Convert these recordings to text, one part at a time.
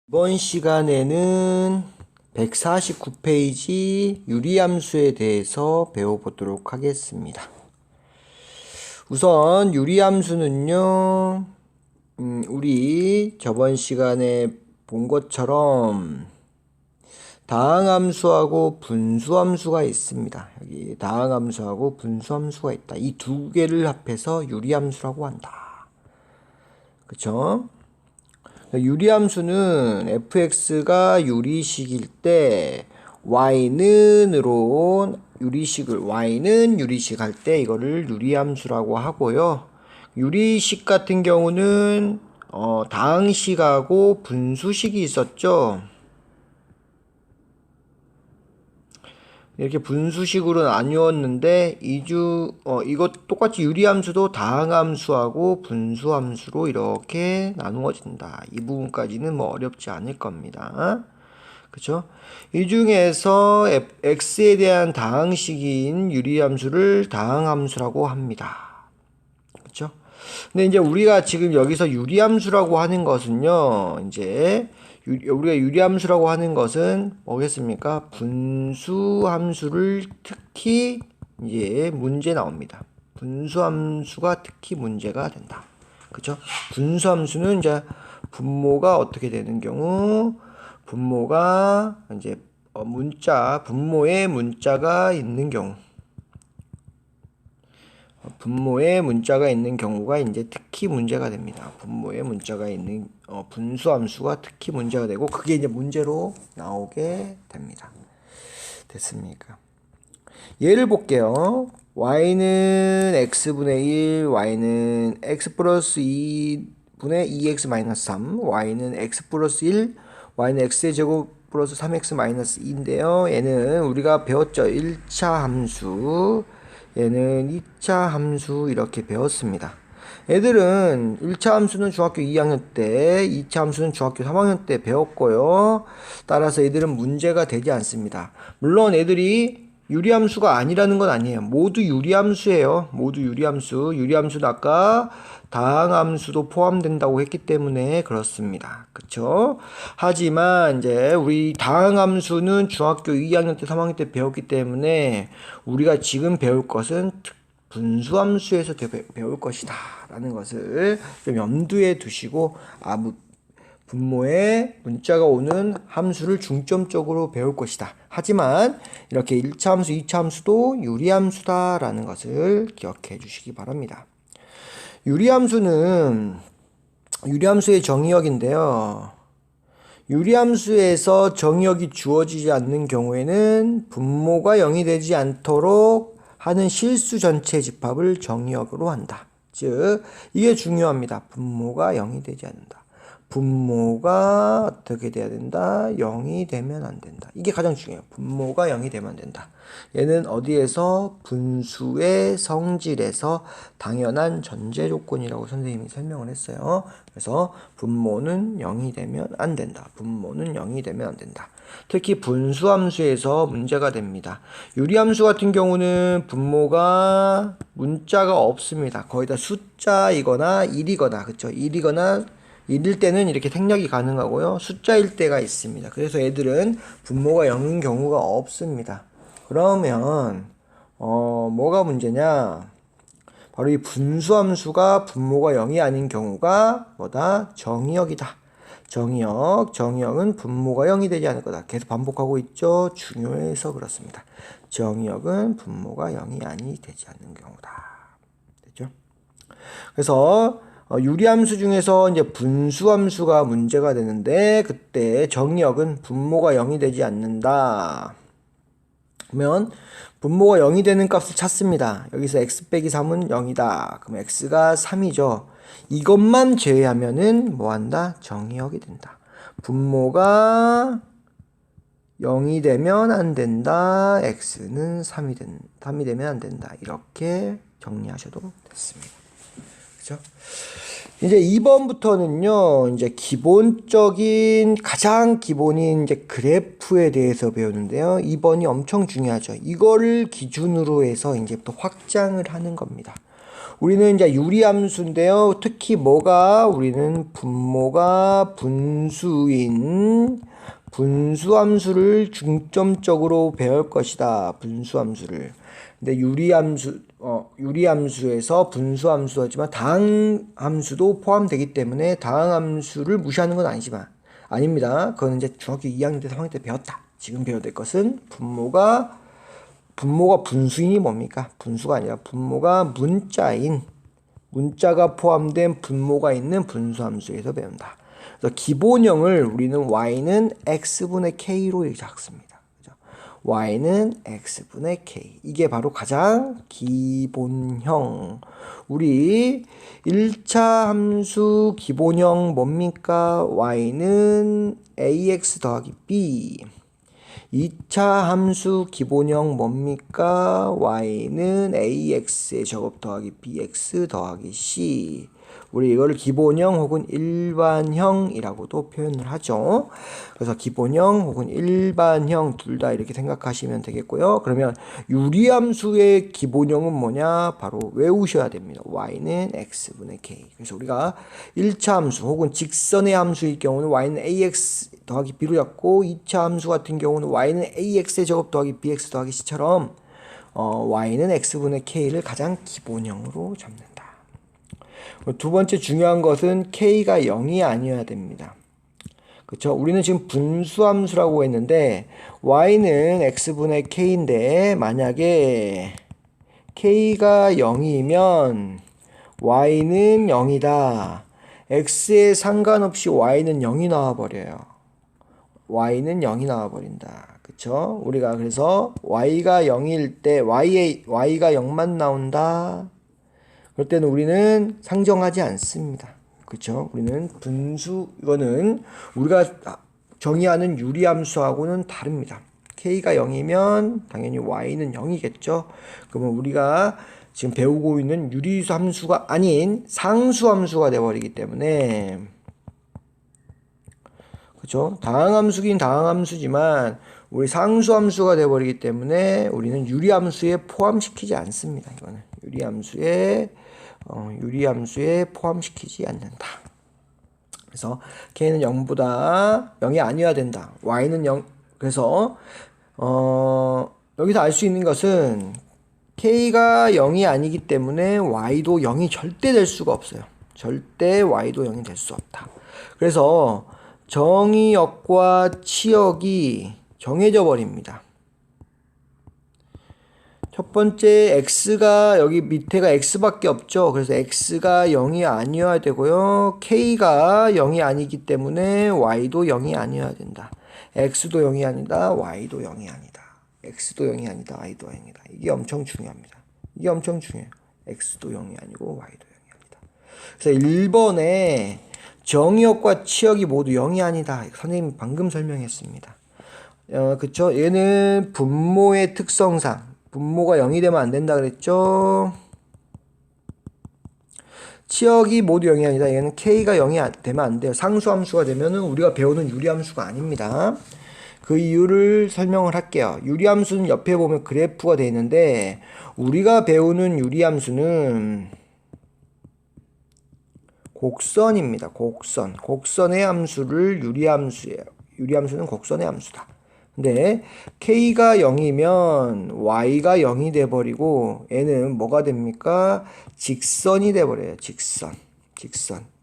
이번 시간에는 149페이지 유리함수에 대해서 배워보도록 하겠습니다. 우선 유리함수는요, 우리 저번 시간에 본 것처럼 다항함수하고 분수함수가 있습니다. 여기 다항함수하고 분수함수가 있다. 이 두 개를 합해서 유리함수라고 한다. 그쵸? 유리함수는 fx가 유리식일 때 y는으로 y는 유리식 할 때 이거를 유리함수라고 하고요. 유리식 같은 경우는 다항식하고 분수식이 있었죠. 이렇게 분수식으로 나뉘었는데 이거 똑같이 유리함수도 다항함수하고 분수함수로 이렇게 나누어진다. 이 부분까지는 뭐 어렵지 않을 겁니다. 그쵸? 이 중에서 x에 대한 다항식인 유리함수를 다항함수라고 합니다. 그쵸? 근데 이제 우리가 지금 여기서 유리함수라고 하는 것은요, 이제 우리가 유리함수라고 하는 것은 뭐겠습니까? 분수함수를 특히 이제 문제 나옵니다. 분수함수가 특히 문제가 된다. 그쵸? 분수함수는 이제 분모가 어떻게 되는 경우, 분모가 이제 분모에 문자가 있는 경우, 분모에 문자가 있는 경우가 이제 특히 문제가 됩니다. 분모에 문자가 있는 분수함수가 특히 문제가 되고 그게 이제 문제로 나오게 됩니다. 됐습니까? 예를 볼게요. y는 x분의 1, y는 x 플러스 2분의 2x 마이너스 3, y는 x 플러스 1, y는 x의 제곱 플러스 3x 마이너스 2인데요. 얘는 우리가 배웠죠. 1차 함수, 얘는 2차 함수 이렇게 배웠습니다. 애들은 1차 함수는 중학교 2학년 때, 2차 함수는 중학교 3학년 때 배웠고요. 따라서 애들은 문제가 되지 않습니다. 물론 애들이 유리함수가 아니라는 건 아니에요. 모두 유리함수예요. 모두 유리함수. 유리함수는 아까 다항함수도 포함된다고 했기 때문에 그렇습니다. 그쵸? 하지만 이제 우리 다항함수는 중학교 2학년 때 3학년 때 배웠기 때문에 우리가 지금 배울 것은 분수함수에서 배울 것이다 라는 것을 좀 염두에 두시고 분모에 문자가 오는 함수를 중점적으로 배울 것이다. 하지만 이렇게 1차 함수, 2차 함수도 유리함수다 라는 것을 기억해 주시기 바랍니다. 유리함수의 정의역인데요. 유리함수에서 정의역이 주어지지 않는 경우에는 분모가 0이 되지 않도록 하는 실수 전체 집합을 정의역으로 한다. 즉 이게 중요합니다. 분모가 0이 되지 않는다. 분모가 어떻게 돼야 된다? 0이 되면 안 된다. 이게 가장 중요해요. 분모가 0이 되면 안 된다. 얘는 어디에서? 분수의 성질에서 당연한 전제 조건이라고 선생님이 설명을 했어요. 그래서 분모는 0이 되면 안 된다. 분모는 0이 되면 안 된다. 특히 분수함수에서 문제가 됩니다. 유리함수 같은 경우는 분모가 문자가 없습니다. 거의 다 숫자이거나 1이거나, 그쵸? 1일 때는 이렇게 생략이 가능하고요. 숫자일 때가 있습니다. 그래서 애들은 분모가 0인 경우가 없습니다. 그러면 뭐가 문제냐? 바로 이 분수함수가 분모가 0이 아닌 경우가 뭐다? 정의역이다. 정의역은 분모가 0이 되지 않을 거다. 계속 반복하고 있죠. 중요해서 그렇습니다. 정의역은 분모가 0이 아니 되지 않는 경우다. 됐죠? 그래서 유리함수 중에서 이제 분수함수가 문제가 되는데 그때 정의역은 분모가 0이 되지 않는다. 그러면 분모가 0이 되는 값을 찾습니다. 여기서 x 빼기 3은 0이다. 그럼 x가 3이죠. 이것만 제외하면은 뭐한다? 정의역이 된다. 분모가 0이 되면 안 된다. x는 3이 되면 안 된다. 이렇게 정리하셔도 됐습니다. 그죠? 이제 2번부터는요, 이제 가장 기본인 이제 그래프에 대해서 배우는데요. 2번이 엄청 중요하죠. 이거를 기준으로 해서 이제부터 확장을 하는 겁니다. 우리는 이제 유리함수인데요. 특히 우리는 분모가 분수인 분수함수를 중점적으로 배울 것이다. 분수함수를. 근데 유리함수에서 분수함수하지만 다항함수도 포함되기 때문에 다항함수를 무시하는 건 아닙니다. 그거는 이제 중학교 2학년 때 3학년 때 배웠다. 지금 배워야 될 것은 분모가 분수인이 뭡니까? 분수가 아니라 분모가 문자가 포함된 분모가 있는 분수함수에서 배운다. 그래서 기본형을 우리는 y는 x분의 k로 이렇게 작습니다. 그죠? y는 x분의 k. 이게 바로 가장 기본형. 우리 1차 함수 기본형 뭡니까? y는 ax 더하기 b. 2차 함수 기본형 뭡니까? y는 ax의 제곱 더하기 bx 더하기 c. 우리 이걸 기본형 혹은 일반형이라고도 표현을 하죠. 그래서 기본형 혹은 일반형 둘 다 이렇게 생각하시면 되겠고요. 그러면 유리함수의 기본형은 뭐냐? 바로 외우셔야 됩니다. y는 x분의 k. 그래서 우리가 1차 함수 혹은 직선의 함수일 경우는 y는 ax 더하기 b로 잡고 2차 함수 같은 경우는 y는 ax의 제곱 더하기 bx 더하기 c처럼 y는 x분의 k를 가장 기본형으로 잡는다. 두 번째 중요한 것은 k가 0이 아니어야 됩니다. 그렇죠? 우리는 지금 분수함수라고 했는데 y는 x분의 k인데 만약에 k가 0이면 y는 0이다. x에 상관없이 y는 0이 나와버려요. y는 0이 나와버린다. 그쵸? 우리가 그래서 y가 0일 때 y가 0만 나온다. 그럴 때는 우리는 상정하지 않습니다. 그쵸? 우리는 이거는 우리가 정의하는 유리함수하고는 다릅니다. k가 0이면 당연히 y는 0이겠죠. 그러면 우리가 지금 배우고 있는 유리함수가 아닌 상수함수가 되어버리기 때문에 그렇죠? 다항함수긴 다항함수지만 우리 상수함수가 되어버리기 때문에 우리는 유리함수에 포함시키지 않습니다. 이거는 유리함수에 포함시키지 않는다. 그래서 k는 0보다 0이 아니어야 된다. y는 0. 그래서 여기서 알 수 있는 것은 k가 0이 아니기 때문에 y도 0이 절대 될 수가 없어요. 절대 y도 0이 될 수 없다. 그래서 정의역과 치역이 정해져 버립니다. 첫 번째 x가 여기 밑에가 x밖에 없죠. 그래서 x가 0이 아니어야 되고요. k가 0이 아니기 때문에 y도 0이 아니어야 된다. x도 0이 아니다. y도 0이 아니다. x도 0이 아니다. y도 0이다. 이게 엄청 중요합니다. 이게 엄청 중요해요. x도 0이 아니고 y도 0이 아니다. 그래서 1번에 정의역과 치역이 모두 0이 아니다. 선생님이 방금 설명했습니다. 그쵸? 얘는 분모의 특성상 분모가 0이 되면 안 된다 그랬죠? 치역이 모두 0이 아니다. 얘는 k가 0이 되면 안 돼요. 상수함수가 되면은 우리가 배우는 유리함수가 아닙니다. 그 이유를 설명을 할게요. 유리함수는 옆에 보면 그래프가 되어 있는데 우리가 배우는 유리함수는 곡선입니다. 곡선의 함수를 유리함수예요. 유리함수는 곡선의 함수다. 근데 k가 0이면 y가 0이 돼버리고 얘는 뭐가 됩니까? 직선이 돼버려요. 직선.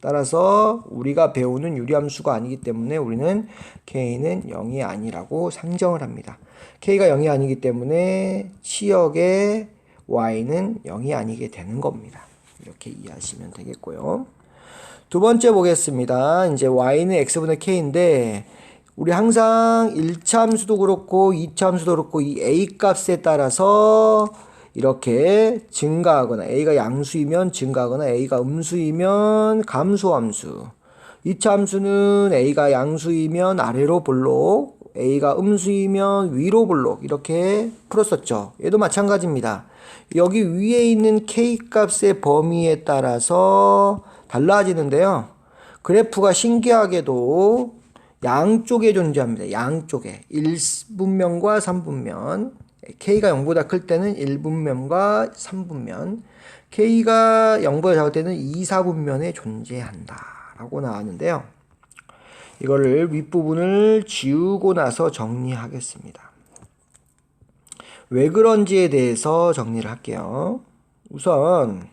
따라서 우리가 배우는 유리함수가 아니기 때문에 우리는 k는 0이 아니라고 상정을 합니다. k가 0이 아니기 때문에 치역의 y는 0이 아니게 되는 겁니다. 이렇게 이해하시면 되겠고요. 두 번째 보겠습니다. 이제 y는 x분의 k인데 우리 항상 1차 함수도 그렇고 2차 함수도 그렇고 이 a 값에 따라서 이렇게 증가하거나 a가 양수이면 증가하거나 a가 음수이면 감소함수. 2차 함수는 a가 양수이면 아래로 볼록, a가 음수이면 위로 볼록 이렇게 풀었었죠. 얘도 마찬가지입니다. 여기 위에 있는 k 값의 범위에 따라서 달라지는데요. 그래프가 신기하게도 양쪽에 존재합니다. 양쪽에 1분면과 3분면 k가 0보다 클 때는 1분면과 3분면, k가 0보다 작을 때는 2, 4분면에 존재한다 라고 나왔는데요. 이거를 윗부분을 지우고 나서 정리하겠습니다. 왜 그런지에 대해서 정리를 할게요. 우선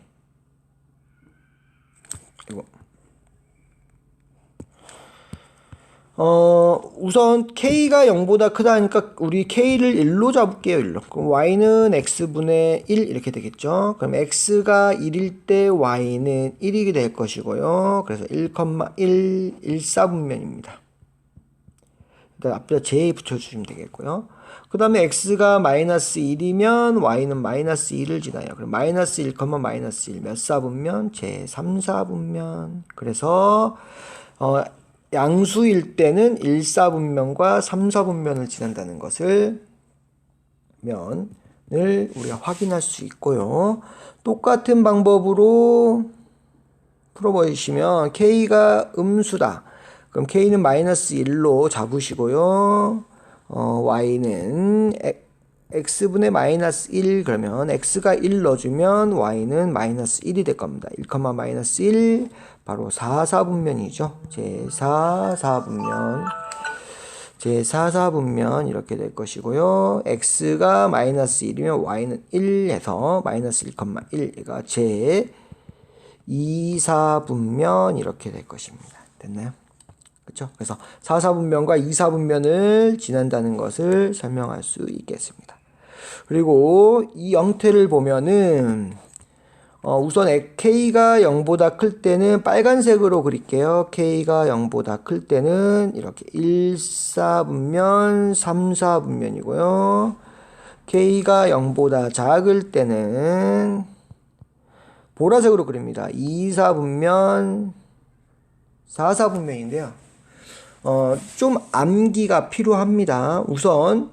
우선 k가 0보다 크다 하니까 우리 k를 1로 잡을게요. 1로. 그럼 y는 x분의 1 이렇게 되겠죠. 그럼 x가 1일 때 y는 1이 될 것이고요. 그래서 1,1 1,4분면입니다. 일단 앞에다 j 붙여주시면 되겠고요. 그 다음에 x가 마이너스 1이면 y는 마이너스 1을 지나요. 그럼 마이너스 1, 마이너스 1 몇 사분면? 제 3, 4분면. 그래서 양수일 때는 1, 4분면과 3, 4분면을 지난다는 것을 면을 우리가 확인할 수 있고요. 똑같은 방법으로 풀어보시면 k가 음수다. 그럼 k는 마이너스 1로 잡으시고요. y는 x분의 마이너스 1 그러면 x가 1 넣어주면 y는 마이너스 1이 될 겁니다. 1, 마이너스 1 바로 4, 4분면이죠. 제4, 4분면 제4, 4분면 이렇게 될 것이고요. x가 마이너스 1이면 y는 1 해서 마이너스 1, 1 얘가 제2, 4분면 이렇게 될 것입니다. 됐나요? 그렇죠? 그래서 4, 4분면과 2, 4분면을 지난다는 것을 설명할 수 있겠습니다. 그리고 이 형태를 보면은 우선 k가 0보다 클 때는 빨간색으로 그릴게요. k가 0보다 클 때는 이렇게 1, 4분면, 3, 4분면이고요. k가 0보다 작을 때는 보라색으로 그립니다. 2, 4분면, 4, 4분면인데요. 좀 암기가 필요합니다. 우선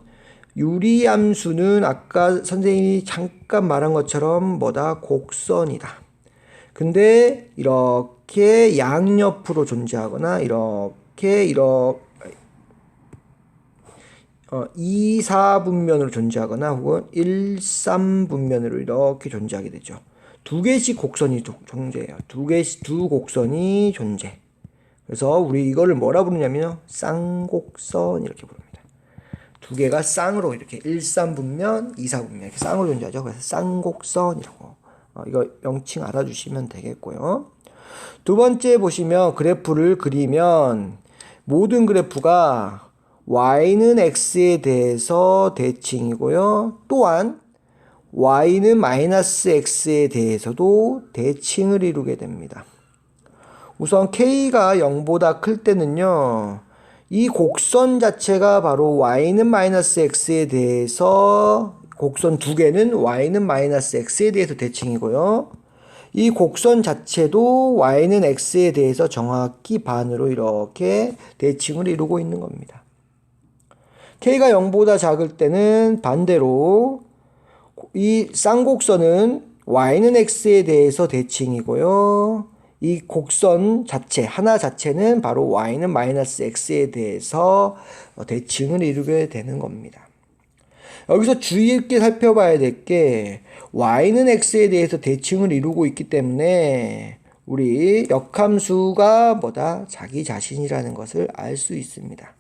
유리함수는 아까 선생님이 잠깐 말한 것처럼 뭐다? 곡선이다. 근데 이렇게 양옆으로 존재하거나 이렇게 2, 4분면으로 존재하거나 혹은 1, 3분면으로 이렇게 존재하게 되죠. 두 개씩 곡선이 존재해요. 두 곡선이 존재. 그래서 우리 이거를 뭐라 부르냐면요. 쌍곡선 이렇게 부릅니다. 두 개가 쌍으로 이렇게 1, 3분면, 2, 4분면 이렇게 쌍으로 존재하죠. 그래서 쌍곡선이라고 이거 명칭 알아주시면 되겠고요. 두 번째 보시면 그래프를 그리면 모든 그래프가 y는 x에 대해서 대칭이고요. 또한 y는 마이너스 x에 대해서도 대칭을 이루게 됩니다. 우선 k가 0보다 클 때는요. 이 곡선 자체가 바로 y는 마이너스 x에 대해서 곡선 두 개는 y는 마이너스 x에 대해서 대칭이고요. 이 곡선 자체도 y는 x에 대해서 정확히 반으로 이렇게 대칭을 이루고 있는 겁니다. k가 0보다 작을 때는 반대로 이 쌍곡선은 y는 x에 대해서 대칭이고요. 이 곡선 자체, 하나 자체는 바로 y는 마이너스 x에 대해서 대칭을 이루게 되는 겁니다. 여기서 주의 있게 살펴봐야 될 게 y는 x에 대해서 대칭을 이루고 있기 때문에 우리 역함수가 뭐다? 자기 자신이라는 것을 알 수 있습니다.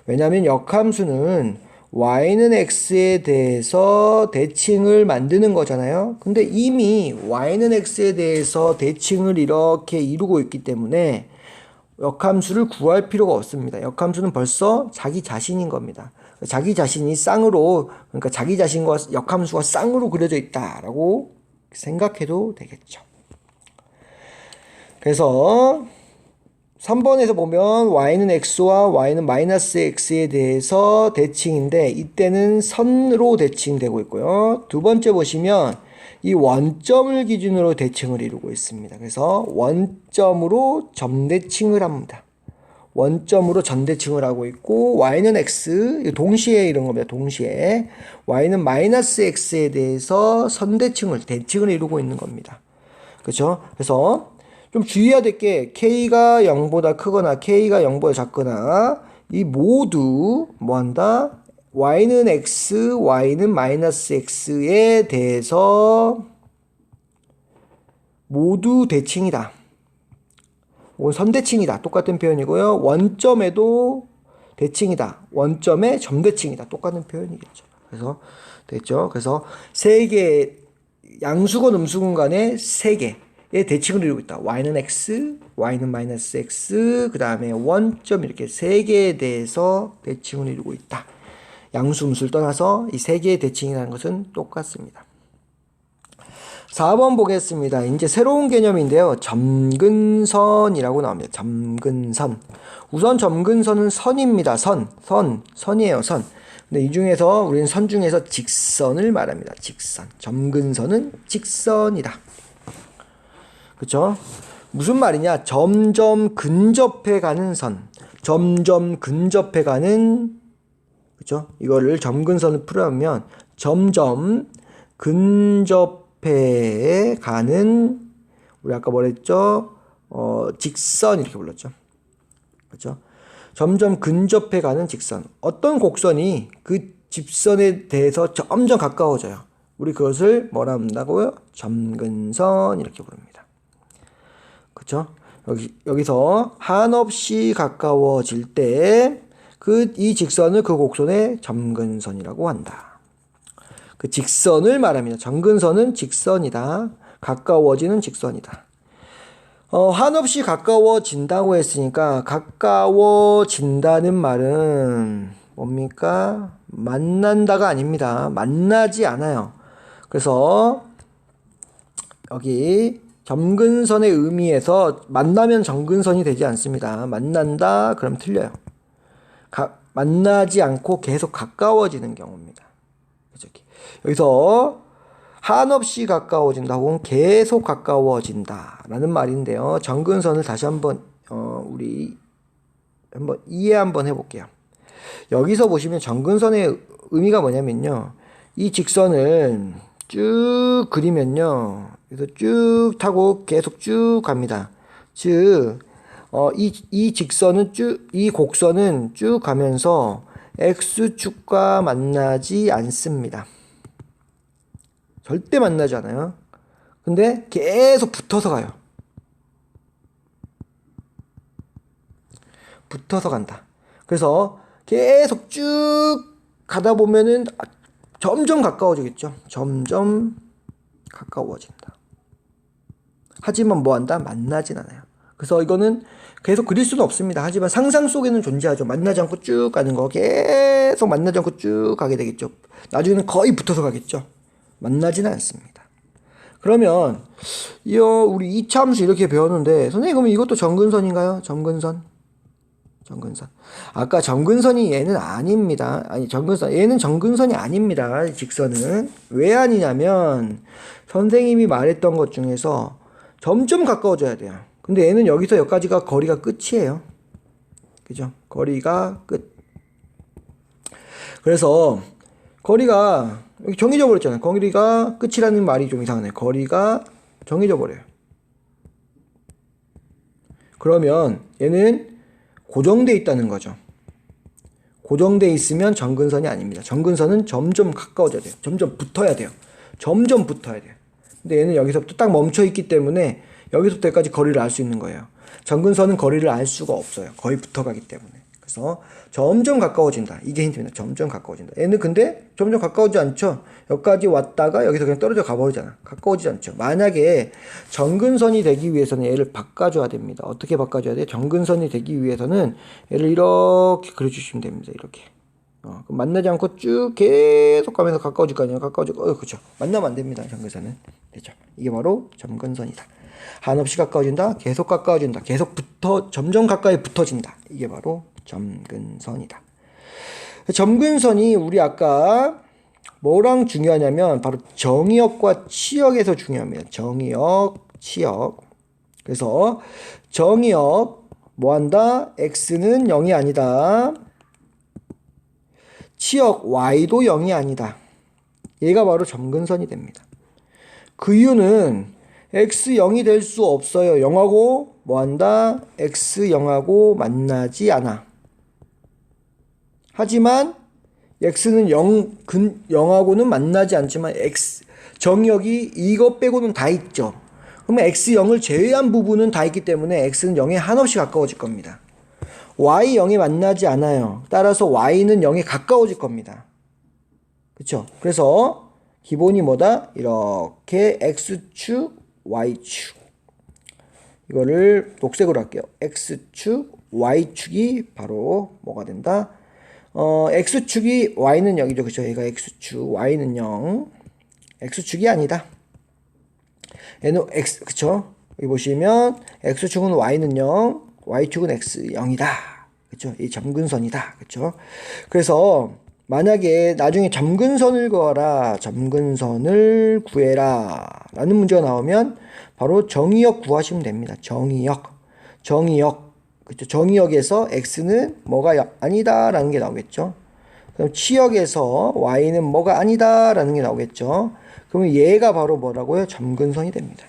왜냐하면 역함수는 y는 x에 대해서 대칭을 만드는 거잖아요. 근데 이미 y는 x에 대해서 대칭을 이렇게 이루고 있기 때문에 역함수를 구할 필요가 없습니다. 역함수는 벌써 자기 자신인 겁니다. 자기 자신이 쌍으로, 그러니까 자기 자신과 역함수가 쌍으로 그려져 있다라고 생각해도 되겠죠. 그래서 3번에서 보면 y는 x와 y는 마이너스 x에 대해서 대칭인데 이때는 선으로 대칭되고 있고요. 두 번째 보시면 이 원점을 기준으로 대칭을 이루고 있습니다. 그래서 원점으로 점대칭을 합니다. 원점으로 점대칭을 하고 있고 y는 x, 동시에 이런 겁니다. 동시에 y는 마이너스 x에 대해서 대칭을 이루고 있는 겁니다. 그렇죠? 그래서 좀 주의해야 될 게 k가 0보다 크거나 k가 0보다 작거나 이 모두 뭐한다? y는 x, y는 마이너스 x에 대해서 모두 대칭이다. 혹은 선대칭이다. 똑같은 표현이고요. 원점에도 대칭이다. 원점에 점대칭이다. 똑같은 표현이겠죠. 그래서 됐죠. 그래서 세 개, 양수건 음수건 간에 세 개의 대칭을 이루고 있다. y는 x, y는 마이너스 x, 그 다음에 원점 이렇게 세 개에 대해서 대칭을 이루고 있다. 양수 음수를 떠나서 이 세 개의 대칭이라는 것은 똑같습니다. 4번 보겠습니다. 이제 새로운 개념인데요. 점근선이라고 나옵니다. 점근선. 우선 점근선은 선입니다. 선이에요. 선. 근데 이 중에서 우리는 선 중에서 직선을 말합니다. 직선. 점근선은 직선이다. 그렇죠? 무슨 말이냐? 점점 근접해 가는 선. 점점 근접해 가는, 그렇죠? 이거를 점근선을 풀어보면 점점 근접해 가는, 우리 아까 뭐라 했죠? 직선 이렇게 불렀죠. 그렇죠? 점점 근접해 가는 직선. 어떤 곡선이 그 직선에 대해서 점점 가까워져요. 우리 그것을 뭐라 한다고요? 점근선 이렇게 부릅니다. 그렇죠? 여기서 한없이 가까워질 때 이 직선을 그 곡선의 점근선이라고 한다. 그 직선을 말합니다. 점근선은 직선이다. 가까워지는 직선이다. 한없이 가까워진다고 했으니까 가까워진다는 말은 뭡니까? 만난다가 아닙니다. 만나지 않아요. 그래서 여기 점근선의 의미에서 만나면 점근선이 되지 않습니다. 만난다 그럼 틀려요. 만나지 않고 계속 가까워지는 경우입니다. 여기서 한없이 가까워진다 혹은 계속 가까워진다 라는 말인데요. 점근선을 다시 한번 우리 한번 이해 한번 해볼게요. 여기서 보시면 점근선의 의미가 뭐냐면요. 이 직선을 쭉 그리면요. 그래서 쭉 타고 계속 쭉 갑니다. 즉 이 직선은 이 곡선은 쭉 가면서 X축과 만나지 않습니다. 절대 만나지 않아요. 근데 계속 붙어서 가요. 붙어서 간다. 그래서 계속 쭉 가다 보면은 점점 가까워지겠죠. 점점 가까워진다. 하지만 뭐 한다? 만나진 않아요. 그래서 이거는 계속 그릴 수는 없습니다. 하지만 상상 속에는 존재하죠. 만나지 않고 쭉 가는 거. 계속 만나지 않고 쭉 가게 되겠죠. 나중에는 거의 붙어서 가겠죠. 만나지는 않습니다. 그러면 우리 이차함수 이렇게 배웠는데 선생님 그러면 이것도 점근선인가요? 점근선. 아까 점근선이 얘는 아닙니다. 아니 얘는 점근선이 아닙니다. 직선은. 왜 아니냐면 선생님이 말했던 것 중에서 점점 가까워져야 돼요. 근데 얘는 여기서 여기까지가 거리가 끝이에요. 그죠? 거리가 끝. 그래서 거리가 여기 정해져 버렸잖아요. 거리가 끝이라는 말이 좀 이상하네. 거리가 정해져 버려요. 그러면 얘는 고정돼 있다는 거죠. 고정돼 있으면 점근선이 아닙니다. 점근선은 점점 가까워져야 돼요. 점점 붙어야 돼요. 점점 붙어야 돼요. 근데 얘는 여기서부터 딱 멈춰 있기 때문에 여기서부터 여기까지 거리를 알 수 있는 거예요. 점근선은 거리를 알 수가 없어요. 거의 붙어가기 때문에. 그래서 점점 가까워진다. 이게 힌트입니다. 점점 가까워진다. 얘는 근데 점점 가까워지지 않죠. 여기까지 왔다가 여기서 그냥 떨어져 가버리잖아. 가까워지지 않죠. 만약에 점근선이 되기 위해서는 얘를 바꿔줘야 됩니다. 어떻게 바꿔줘야 돼? 점근선이 되기 위해서는 얘를 이렇게 그려주시면 됩니다. 이렇게. 그럼 만나지 않고 쭉 계속 가면서 가까워질 거 아니에요. 가까워지고, 그렇죠. 만나면 안 됩니다. 점근선은. 되죠. 이게 바로 점근선이다. 한없이 가까워진다. 계속 가까워진다. 계속 점점 가까이 붙어진다. 이게 바로 점근선이다. 점근선이 우리 아까 뭐랑 중요하냐면 바로 정의역과 치역에서 중요합니다. 정의역, 치역. 그래서 정의역 뭐한다? x는 0이 아니다. 치역 y도 0이 아니다. 얘가 바로 점근선이 됩니다. 그 이유는 x 0이 될 수 없어요. 0하고 뭐한다? x 0하고 만나지 않아. 하지만 x는 0하고는 만나지 않지만 정의역이 이것 빼고는 다 있죠. 그러면 x0을 제외한 부분은 다 있기 때문에 x는 0에 한없이 가까워질 겁니다. y 0에 만나지 않아요. 따라서 y는 0에 가까워질 겁니다. 그쵸? 그래서 기본이 뭐다? 이렇게 x축, y축. 이거를 녹색으로 할게요. x축, y축이 바로 뭐가 된다? x축이 y는 0이죠. 그쵸? 얘가 x축, y는 0. x축이 아니다. 얘는 x, 그쵸? 여기 보시면 x축은 y는 0, y축은 x 0이다. 그쵸? 이 점근선이다. 그쵸? 그래서 만약에 나중에 점근선을 그어라, 점근선을 구해라 라는 문제가 나오면 바로 정의역 구하시면 됩니다. 정의역. 그쵸? 정의역에서 x는 뭐가 아니다 라는 게 나오겠죠. 그럼 치역에서 y는 뭐가 아니다 라는 게 나오겠죠. 그러면 얘가 바로 뭐라고요? 점근선이 됩니다.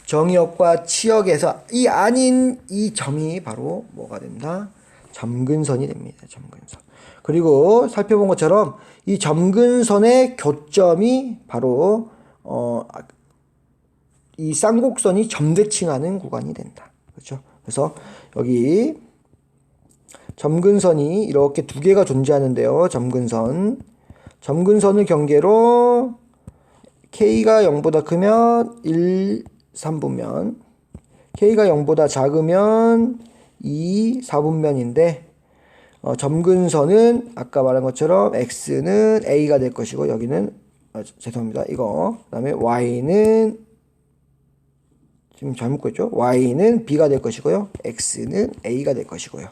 정의역과 치역에서 이 아닌 이 점이 바로 뭐가 된다? 점근선이 됩니다. 점근선. 그리고 살펴본 것처럼 이 점근선의 교점이 바로 이 쌍곡선이 점대칭하는 구간이 된다. 그렇죠? 그래서 여기 점근선이 이렇게 두 개가 존재하는데요. 점근선을 경계로 K가 0보다 크면 1, 3분면, K가 0보다 작으면 2, 4분면인데 점근선은 아까 말한 것처럼 X는 A가 될 것이고 여기는 죄송합니다. 이거 그다음에 Y는 지금 잘못 그랬죠? Y는 B가 될 것이고요. X는 A가 될 것이고요.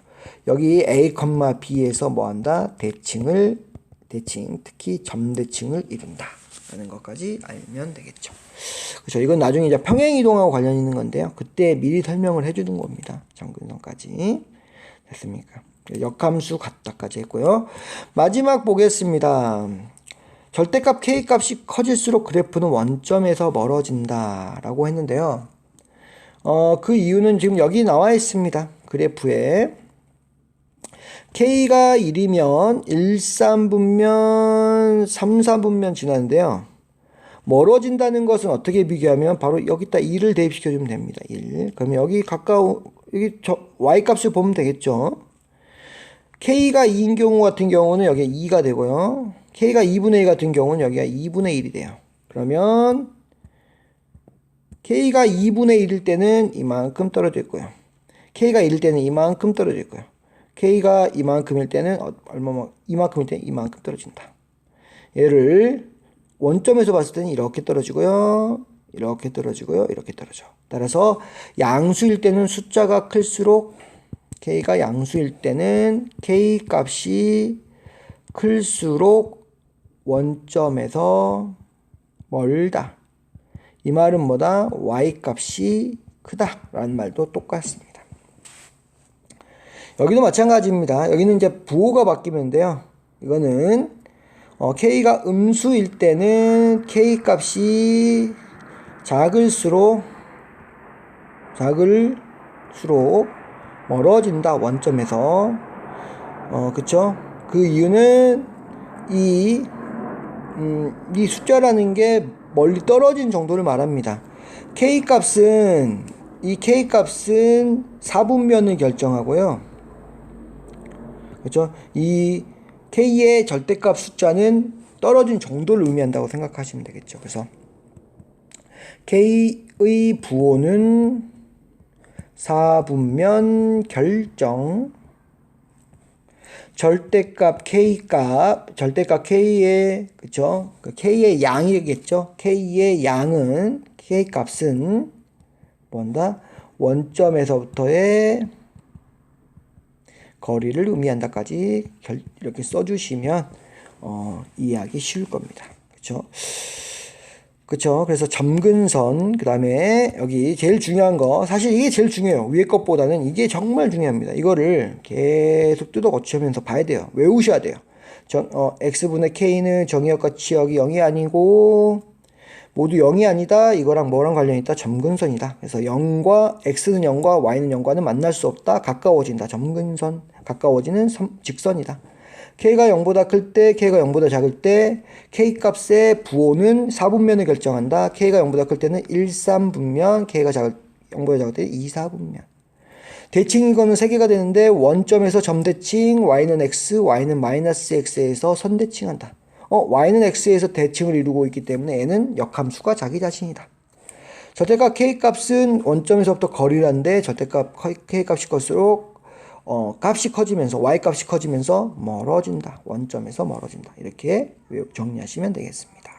여기 A, B에서 뭐한다? 대칭, 특히 점대칭을 이룬다 라는 것까지 알면 되겠죠. 그렇죠. 이건 나중에 이제 평행이동하고 관련 있는 건데요. 그때 미리 설명을 해주는 겁니다. 점근선까지. 됐습니까? 역함수 같다까지 했고요. 마지막 보겠습니다. 절대값 K값이 커질수록 그래프는 원점에서 멀어진다 라고 했는데요. 그 이유는 지금 여기 나와 있습니다. 그래프에 K가 1이면 1, 3분면, 3, 4분면 지나는데요. 멀어진다는 것은 어떻게 비교하면 바로 여기다 2를 대입시켜주면 됩니다. 1. 그러면 여기 여기 Y값을 보면 되겠죠. K가 2인 경우 같은 경우는 여기가 2가 되고요. K가 2분의 1 같은 경우는 여기가 2분의 1이 돼요. 그러면 K가 2분의 1일 때는 이만큼 떨어져 있고요. K가 1일 때는 이만큼 떨어져 있고요. K가 이만큼일 때는 이만큼일 때는 이만큼 떨어진다. 얘를 원점에서 봤을 때는 이렇게 떨어지고요. 이렇게 떨어지고요. 이렇게 떨어져. 따라서 양수일 때는 숫자가 클수록 K가 양수일 때는 K 값이 클수록 원점에서 멀다. 이 말은 뭐다? Y 값이 크다 라는 말도 똑같습니다. 여기도 마찬가지입니다. 여기는 이제 부호가 바뀌면 돼요. 이거는 K가 음수일 때는 K 값이 작을수록 멀어진다. 원점에서. 그쵸? 그 이유는 이 숫자라는 게 멀리 떨어진 정도를 말합니다. K값은 4분면을 결정하고요. 그렇죠? 이 K의 절대값 숫자는 떨어진 정도를 의미한다고 생각하시면 되겠죠. 그래서 K의 부호는 4분면 결정 절대값 K의 그쵸? 그 K의 양이겠죠. K의 양은 K값은 뭔다? 원점에서부터의 거리를 의미한다까지 이렇게 써주시면 이해하기 쉬울 겁니다. 그쵸? 그래서 점근선, 그 다음에 여기 제일 중요한 거, 사실 이게 제일 중요해요. 위에 것보다는 이게 정말 중요합니다. 이거를 계속 뜯어 고치면서 봐야 돼요. 외우셔야 돼요. x분의 k는 정의역과 치역이 0이 아니고 모두 0이 아니다. 이거랑 뭐랑 관련이 있다? 점근선이다. 그래서 x는 0과 y는 0과는 만날 수 없다. 가까워진다. 점근선, 가까워지는 직선이다. k가 0보다 클 때, k가 0보다 작을 때 k 값의 부호는 4분면을 결정한다. k가 0보다 클 때는 1, 3분면, k가 0보다 작을 때 2, 4분면. 대칭 이거는 3개가 되는데 원점에서 점대칭, y는 x, y는 마이너스 x에서 선대칭한다. y는 x에서 대칭을 이루고 있기 때문에 n은 역함수가 자기 자신이다. 절대값 k값은 원점에서부터 거리란데 절대값 k값이 클수록 값이 커지면서 y값이 커지면서 멀어진다. 원점에서 멀어진다. 이렇게 정리하시면 되겠습니다.